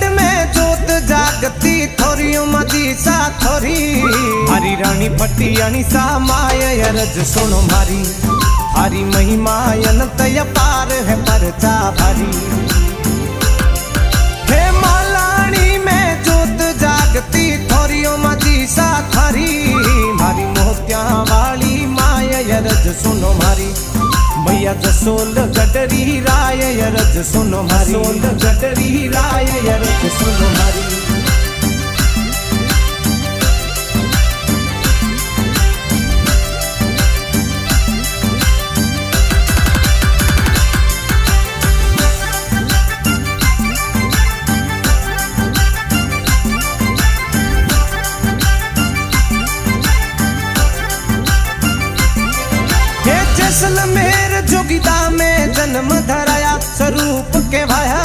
गढ़ में जोत जागती थोरियों मदीसा थोरी हरी रानी पटियानी सा माय अरज सुनो मारी हरी महिमा अनंत अपार है परचा भारी हे मालानी में जोत जागती थोरियों मदीसा थरी मारी मोतिया वाली माय अरज सुनो मारी मैया जसोल गडरी राय अरज सुनो मारी सोल गडरी राय अरज सुनो मारी जैसलमेर जोगिदा में जन्म धराया स्वरूप के भाया